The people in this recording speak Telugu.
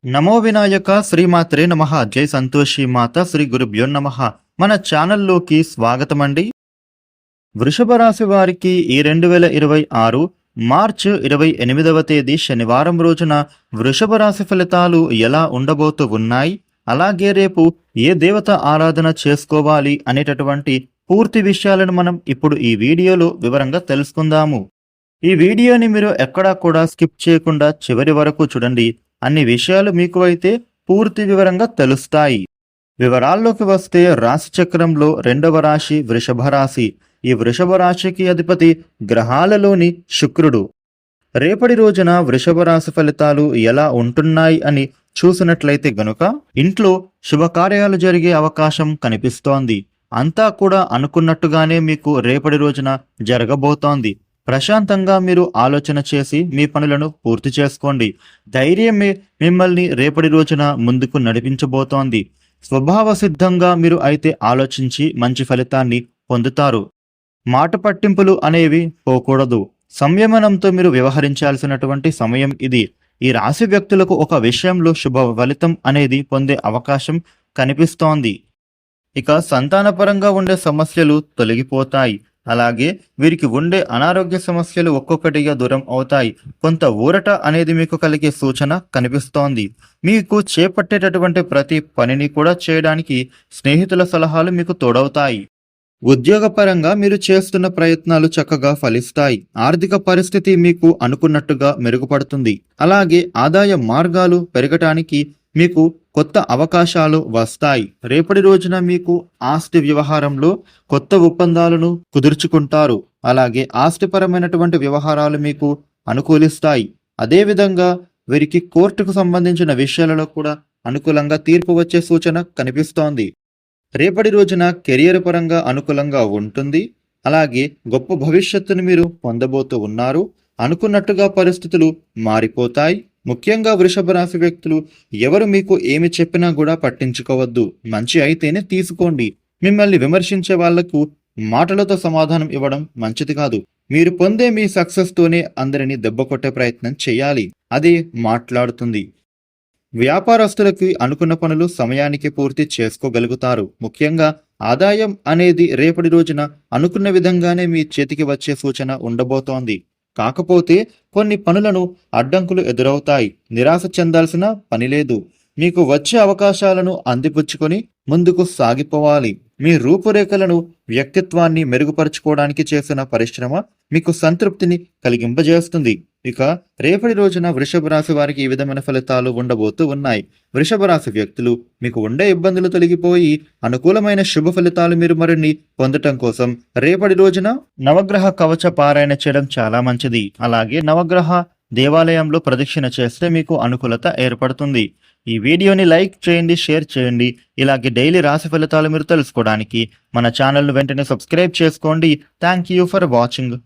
నమో వినాయక శ్రీమాత్రే నమః. జై సంతోషి మాత శ్రీ గురుభ్యో నమః. మన ఛానల్లోకి స్వాగతమండి. వృషభ రాశి వారికి ఈ 2026 మార్చి 28వ తేదీ శనివారం రోజున వృషభ రాశి ఫలితాలు ఎలా ఉండబోతూ ఉన్నాయి, అలాగే రేపు ఏ దేవత ఆరాధన చేసుకోవాలి అనేటటువంటి పూర్తి విషయాలను మనం ఇప్పుడు ఈ వీడియోలో వివరంగా తెలుసుకుందాము. ఈ వీడియోని మీరు ఎక్కడా కూడా స్కిప్ చేయకుండా చివరి వరకు చూడండి. అన్ని విషయాలు మీకు అయితే పూర్తి వివరంగా తెలుస్తాయి. వివరాల్లోకి వస్తే రాశి చక్రంలో రెండవ రాశి వృషభ రాశి. ఈ వృషభ రాశికి అధిపతి గ్రహాలలోని శుక్రుడు. రేపటి రోజున వృషభ రాశి ఫలితాలు ఎలా ఉంటున్నాయి అని చూసినట్లయితే గనుక ఇంట్లో శుభకార్యాలు జరిగే అవకాశం కనిపిస్తోంది. అంతా కూడా అనుకున్నట్టుగానే మీకు రేపటి రోజున జరగబోతోంది. ప్రశాంతంగా మీరు ఆలోచన చేసి మీ పనులను పూర్తి చేసుకోండి. ధైర్యమే మిమ్మల్ని రేపటి రోజున ముందుకు నడిపించబోతోంది. స్వభావ సిద్ధంగా మీరు అయితే ఆలోచించి మంచి ఫలితాన్ని పొందుతారు. మాట పట్టింపులు అనేవి పోకూడదు. సంయమనంతో మీరు వ్యవహరించాల్సినటువంటి సమయం ఇది. ఈ రాశి వ్యక్తులకు ఒక విషయంలో శుభ ఫలితం అనేది పొందే అవకాశం కనిపిస్తోంది. ఇక సంతానపరంగా ఉండే సమస్యలు తొలగిపోతాయి. అలాగే వీరికి ఉండే అనారోగ్య సమస్యలు ఒక్కొక్కటిగా దూరం అవుతాయి. కొంత ఊరట అనేది మీకు కలిగే సూచన కనిపిస్తోంది. మీకు చేపట్టేటటువంటి ప్రతి పనిని కూడా చేయడానికి స్నేహితుల సలహాలు మీకు తోడవుతాయి. ఉద్యోగపరంగా మీరు చేస్తున్న ప్రయత్నాలు చక్కగా ఫలిస్తాయి. ఆర్థిక పరిస్థితి మీకు అనుకున్నట్టుగా మెరుగుపడుతుంది. అలాగే ఆదాయ మార్గాలు పెరగటానికి మీకు కొత్త అవకాశాలు వస్తాయి. రేపటి రోజున మీకు ఆస్తి వ్యవహారంలో కొత్త ఒప్పందాలను కుదుర్చుకుంటారు. అలాగే ఆస్తిపరమైనటువంటి వ్యవహారాలు మీకు అనుకూలిస్తాయి. అదేవిధంగా వీరికి కోర్టుకు సంబంధించిన విషయాలలో కూడా అనుకూలంగా తీర్పు వచ్చే సూచన కనిపిస్తోంది. రేపటి రోజున కెరియర్ పరంగా అనుకూలంగా ఉంటుంది. అలాగే గొప్ప భవిష్యత్తును మీరు పొందబోతూ ఉన్నారు. అనుకున్నట్టుగా పరిస్థితులు మారిపోతాయి. ముఖ్యంగా వృషభ రాశి వ్యక్తులు ఎవరు మీకు ఏమి చెప్పినా కూడా పట్టించుకోవద్దు. మంచి అయితేనే తీసుకోండి. మిమ్మల్ని విమర్శించే వాళ్లకు మాటలతో సమాధానం ఇవ్వడం మంచిది కాదు. మీరు పొందే మీ సక్సెస్ తోనే అందరినీ దెబ్బ కొట్టే ప్రయత్నం చేయాలి. అది మాట్లాడుతుంది. వ్యాపారస్తులకి అనుకున్న పనులు సమయానికి పూర్తి చేసుకోగలుగుతారు. ముఖ్యంగా ఆదాయం అనేది రేపటి రోజున అనుకున్న విధంగానే మీ చేతికి వచ్చే సూచన ఉండబోతోంది. కాకపోతే కొన్ని పనులను అడ్డంకులు ఎదురవుతాయి. నిరాశ చెందాల్సిన పని లేదు. మీకు వచ్చే అవకాశాలను అందిపుచ్చుకొని ముందుకు సాగిపోవాలి. మీ రూపురేఖలను వ్యక్తిత్వాన్ని మెరుగుపరుచుకోవడానికి చేసిన పరిశ్రమ మీకు సంతృప్తిని కలిగింపజేస్తుంది. ఇక రేపటి రోజున వృషభ రాశి వారికి ఈ విధమైన ఫలితాలు ఉండబోతూ ఉన్నాయి. వృషభ రాశి వ్యక్తులు మీకు ఉండే ఇబ్బందులు తొలగిపోయి అనుకూలమైన శుభ ఫలితాలు మీరు మరిన్ని పొందటం కోసం రేపటి రోజున నవగ్రహ కవచ పారాయణ చేయడం చాలా మంచిది. అలాగే నవగ్రహ దేవాలయంలో ప్రదక్షిణ చేస్తే మీకు అనుకూలత ఏర్పడుతుంది. ఈ వీడియోని లైక్ చేయండి, షేర్ చేయండి. ఇలాగే డైలీ రాశి ఫలితాలు మీరు తెలుసుకోవడానికి మన ఛానల్ను వెంటనే సబ్స్క్రైబ్ చేసుకోండి. Thank you for watching.